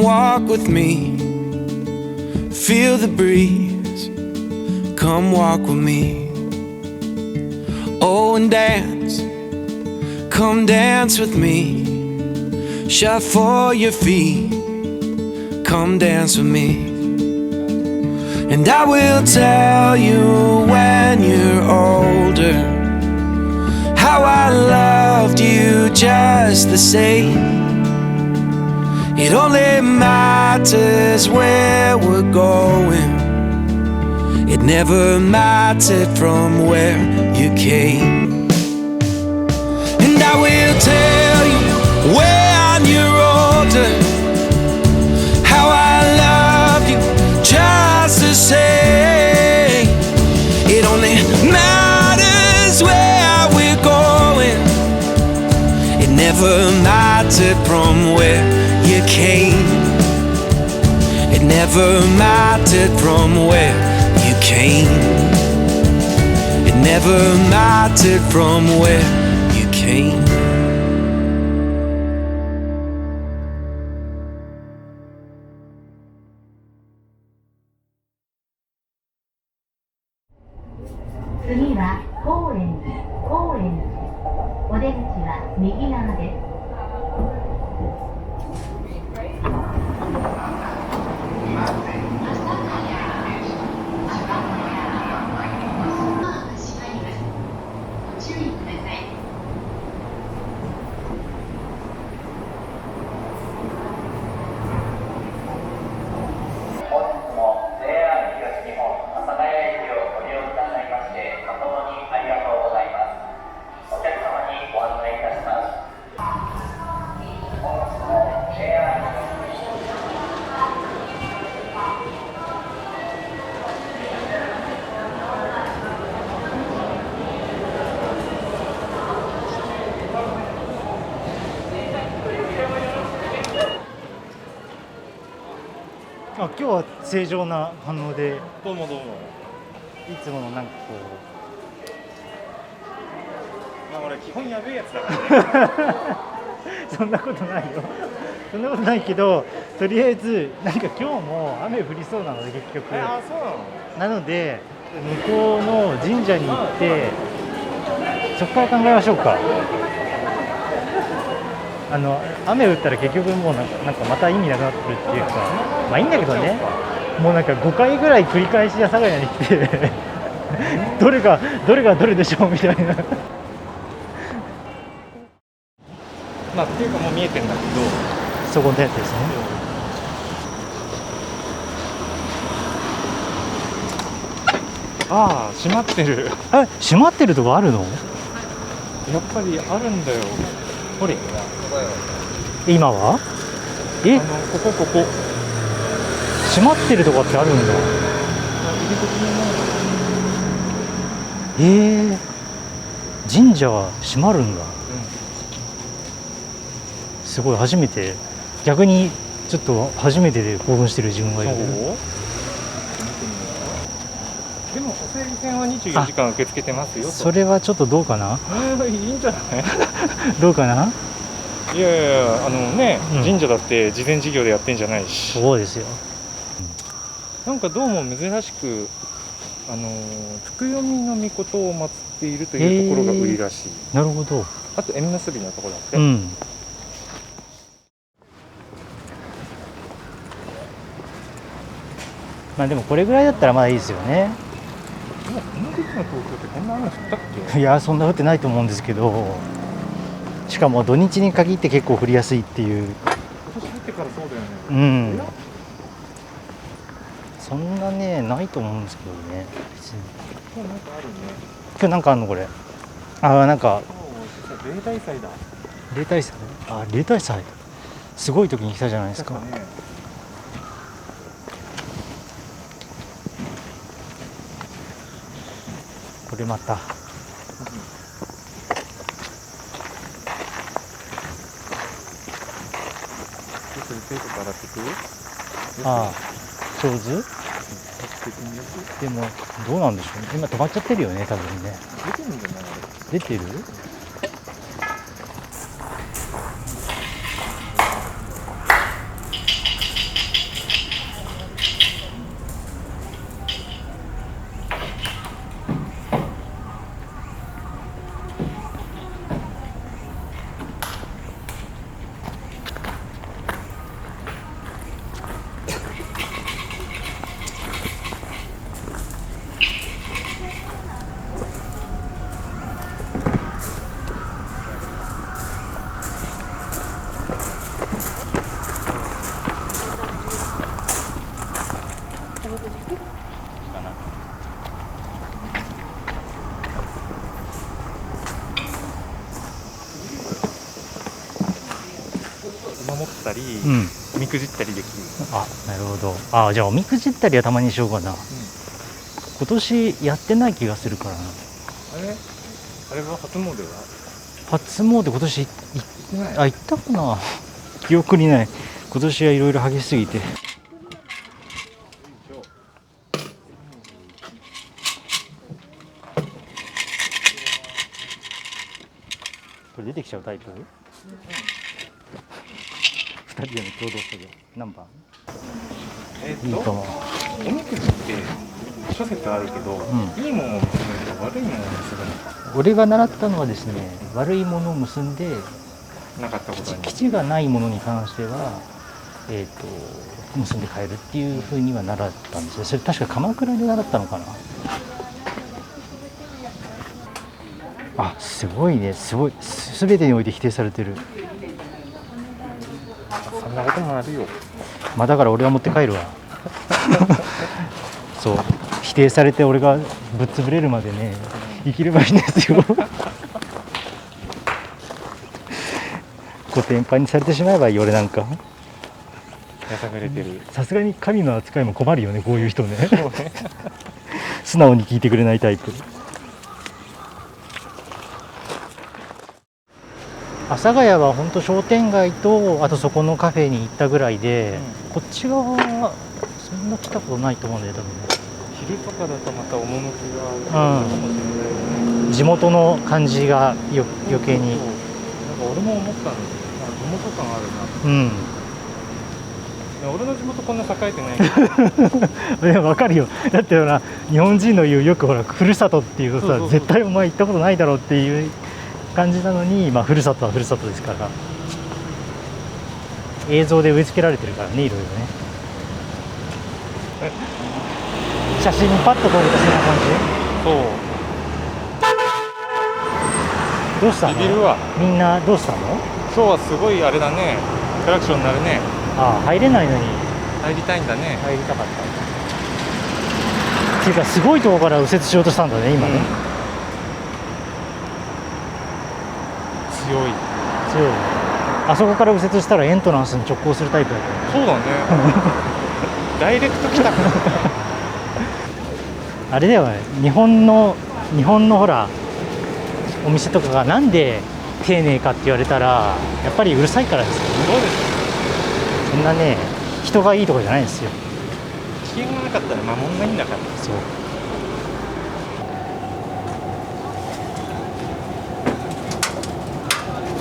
walk with me, feel the breeze, come walk with me. Oh, and dance, come dance with me, shuffle your feet, come dance with me. And I will tell you when you're older how I loved you just the same. It only matters where we're going. It never mattered from where you came. And I will tell you when you're older how I love you just the same. It only matters where we're going. It never mattered from where you came. It never mattered from where you came. It never mattered from where you came.次は高円寺、お出口は右側です。あ、今日は正常な反応で、どうもどうも。いつものなんかこまあ俺基本やべえやつだからね。うそんなことないよそんなことないけど、とりあえずなんか今日も雨降りそうなので結局あ、そうなの。なので向こうの神社に行ってそこから考えましょうか。雨降ったら結局もうなんかまた意味なくなってるっていうか、まあいいんだけどね。もうなんか5回ぐらい繰り返し阿佐ヶ谷に来てどれがどれでしょうみたいなまあっていうかもう見えてんだけど、そこのやつですね。ああ閉まってる。あ、閉まってるとこあるの？やっぱりあるんだよ。ほれ。今は？ここ。閉まってるとこってあるんだ。神社は閉まるんだ。すごい初めて、逆にちょっと初めてで興奮してる自分がいる。でもお整理券は24時間受け付けてますよと。それはちょっとどうかな。いいんじゃないどうかな。いやね、神社だって事前事業でやってんじゃないし。そうですよ。なんかどうも珍しく福読みの御事を祀っているというところが売りらしい。なるほど。あと縁結びのところだって。まあでもこれぐらいだったらまだいいですよね。もうこの時の東京ってこんな雨降ったっけ？いや、そんな降ってないと思うんですけど、しかも土日に限って結構降りやすいっていう。今年降ってからそうだよね。そんなねないと思うんですけどね。今日なんかあるね。今日なんかあるのこれ。なんか例大祭だ。例大祭。例大祭。すごい時に来たじゃないですか。これまた。ちょっと手とか洗ってく？上手？でもどうなんでしょうね。今止まっちゃってるよね、多分ね。出てるんじゃない？出てる？ったり、うんみくじったりできる。あ、なるほど。あ、じゃあおみくじったりはたまにしようかな。今年やってない気がするからな。あれは初詣は初詣今年行ってない。行ったかな。記憶にない。今年はいろいろ激しすぎて。これ出てきちゃうタイプ？2人での共同作業何番？いいと思う。おみくじって諸説あるけど、いいものを結ぶのか悪いものを結ぶのか俺が習ったのはですね、悪いものを結んでなかったことに。基地がないものに関しては、結んで帰るっていう風には習ったんですよ。それ確か鎌倉で習ったのかな。あ、すごいね、すごい、全てにおいて否定されてる。そんなこともあるよ。まあだから俺は持って帰るわ。そう、否定されて俺がぶっ潰れるまでね、生きればいいんですよ。コテンパンにされてしまえばいい、俺なんか。やさぐれてる。さすがに神の扱いも困るよね、こういう人ね。素直に聞いてくれないタイプ。阿佐ヶ谷は本当商店街とあとそこのカフェに行ったぐらいで、こっち側はそんな来たことないと思うんだよ多分ね。昼とかだとまた趣があるかもしれないね。地元の感じが余計に。なんか俺も思ったんですよ。なんか地元感あるな。うん。いや俺の地元こんな栄えてないけど。でも分かるよ。だってほら日本人の言うよくほらふるさとっていうとさ、絶対お前行ったことないだろうっていう感じなのに、まあふるさとはふるさとですから。映像で植え付けられてるからね、いろいろね。写真にパッと撮れたそんな感そう。じ。どうしたの？ビビるわ。みんなどうしたの？今日はすごいあれだね。クラクションになるね。ああ、入れないのに入りたいんだね。入りたかった。っていうかすごいところから右折しようとしたんだね今ね。強い。強い。あそこから右折したらエントランスに直行するタイプだけど。そうだね。ダイレクト来たから。あれだよね、日本のほらお店とかがなんで丁寧かって言われたらやっぱりうるさいからですよね。どうですか。そんなね人がいいとかじゃないんですよ。危険がなかったら守んないんだから。そう。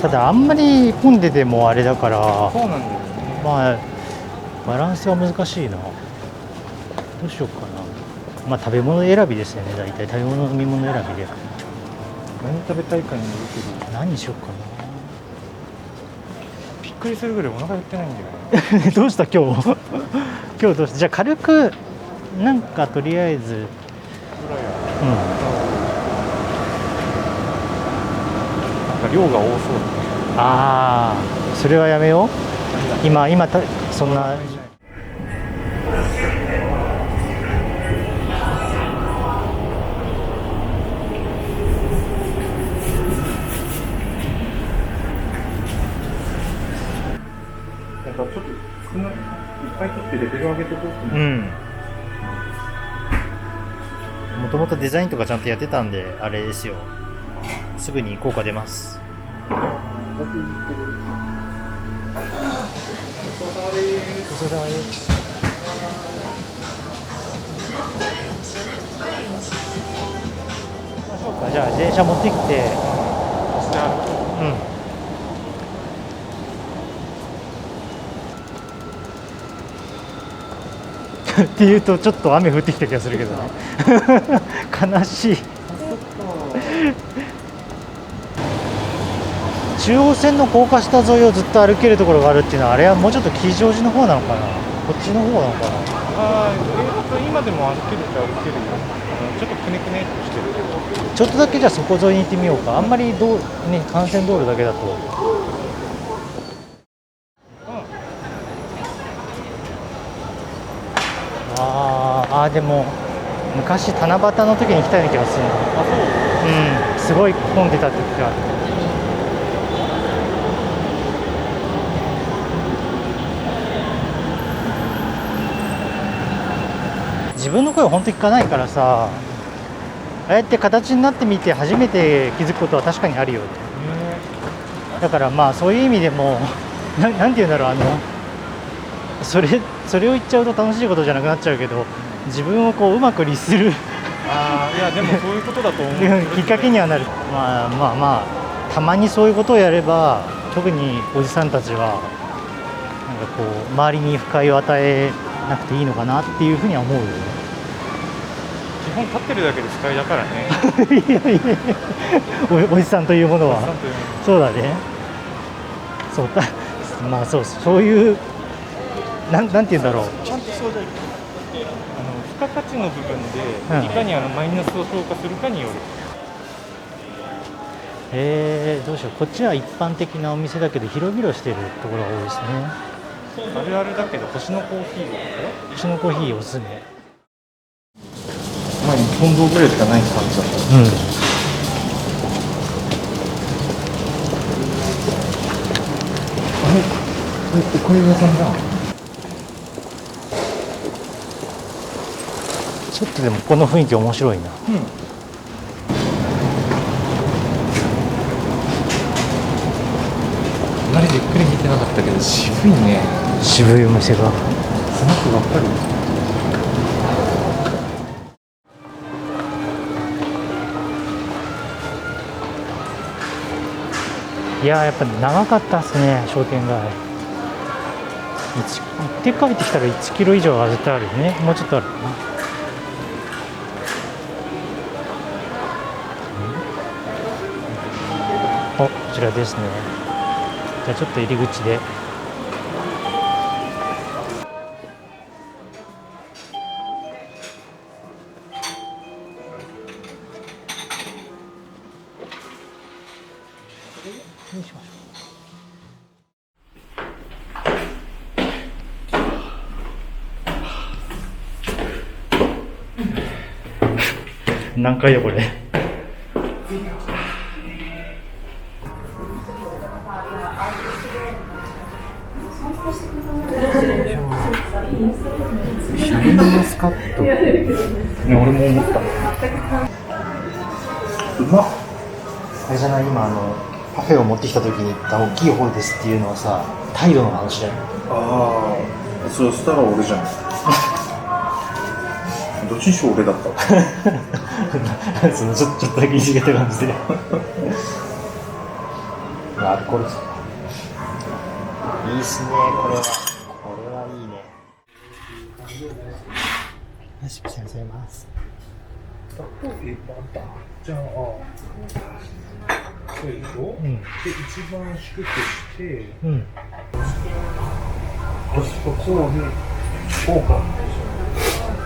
ただあんまり混んでてもあれだからそうなんだよね。まあバランスが難しいな。どうしようかな。まあ食べ物選びですよね。大体食べ物飲み物選びで何食べたいかによるけど、何にしようかびっくりするぐらいお腹減ってないんだよ。な。どうした今日。今日どうした。じゃあ軽くなんかとりあえずぐらいや。なんか量が多そうだね。ああそれはやめよう。今そんな。なんかちょっと少ない、いっぱい取ってレベル上げてこうと思って。もともとデザインとかちゃんとやってたんであれですよ。すぐに効果出ます。ごちそうさまです。じゃあ電車持ってきて。うん。っていうとちょっと雨降ってきた気がするけどね。悲しい。中央線の高架下沿いをずっと歩けるところがあるっていうのはあれはもうちょっと吉祥寺の方なのかな、こっちの方なのかな。今でも歩けるっちゃ歩けるよ。ちょっとくねくねっとしてるけど。ちょっとだけじゃあそこ沿いに行ってみようか。あんまり幹線道路だけだと。でも昔七夕の時に来たような気がする。すごい混んでた時があって。自分の声を本当に聞かないからさ、ああやって形になってみて初めて気づくことは確かにあるよね。だからまあそういう意味でもなんて言うんだろう、それを言っちゃうと楽しいことじゃなくなっちゃうけど、自分をこううまく律するああ、いやでもそういうことだと思う。きっかけにはなる。まあたまにそういうことをやれば、特におじさんたちはなんかこう周りに不快を与えなくていいのかなっていうふうには思うよね。基本立ってるだけで不快だからね。いやいやおじさんというものはちゃんというそうだね。そうだまあそういうなんて言うんだろう、ちゃんとそうだよ。付加価値の部分うんでいかにマイナスを消化するかによる。どうしよう。こっちは一般的なお店だけど広々してるところが多いですね。あるあるだけど星のコーヒーうちのコーヒーおすすめ。まあ1本分ぐらいしかない感じだった。おかゆ屋さんだ。ちょっとでもこの雰囲気面白いな。あまりじっくり見てなかったけど渋いね。渋いお店が。スナックばっかり。いやーやっぱ長かったですね、商店街。行って帰ってきたら1キロ以上は絶対あるよね。もうちょっとあるかな。こちらですね。じゃあちょっと入り口で。にしましょう。何回よこれ。シャインマスカット。ね、俺も思った。うまっ。あれじゃない、今パフェを持ってきた時に言った大きい方ですっていうのはさ、態度の話だよ。ああ、そしたら俺じゃん。どっちにしろ俺だったわ。そのちょっとだけいじけた感じで。アルコール。いいっすね、これは。これはいいね。よし、ありがとうございます。じゃあ、そうでしょ、うん。で、一番低くして、うん。こうで、こうか。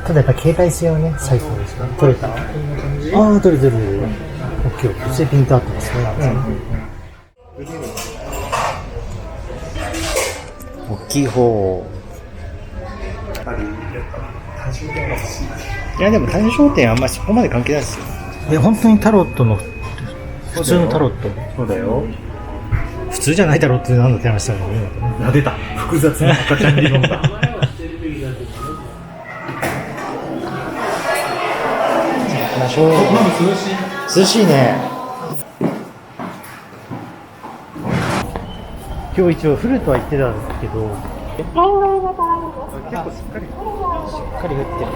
ただやっぱ携帯性はね、最高ですね。取れた？ああ、取れてる。オッケー、そしてピント合ってますね。大きい方。いやでも単焦点あんまりそこまで関係ないですよ。本当にタロットの普通のタロット。そうだよ。普通じゃないタロットってなんだって話だよね。なでた。複雑な赤ちゃん理論だ。ましょう。涼しいね。今日一応フルとは言ってたんですけど、結構しっかり。しっかり降ってる。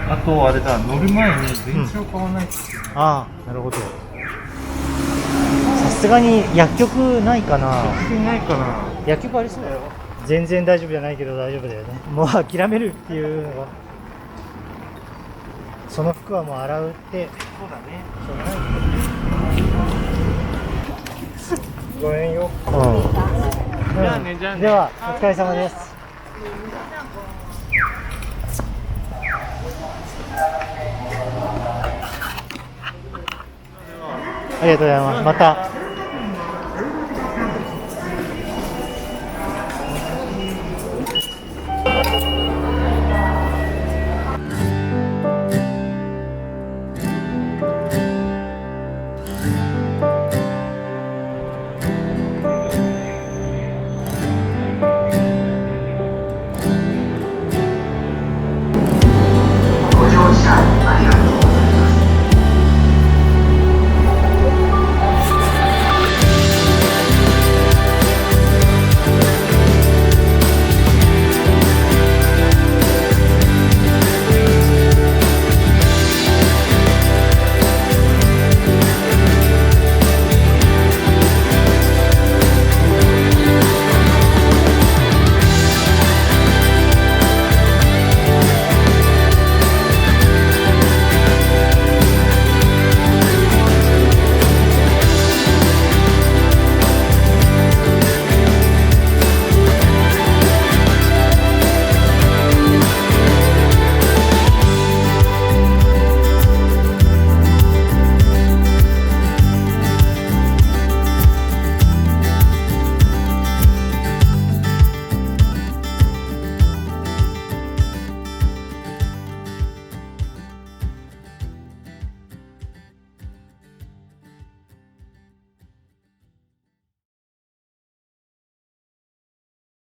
あとあれだ、乗る前に電池を買わないと。ああ、なるほど。さすがに薬局ないかな。ないかな。薬局ありそうだよ。全然大丈夫じゃないけど大丈夫だよね。もう諦めるっていうのが。その服はもう洗うってそうだね。しょうがない。ごめんよ。うん。じゃあね、じゃあね。ではお疲れ様です。ありがとうございます。また。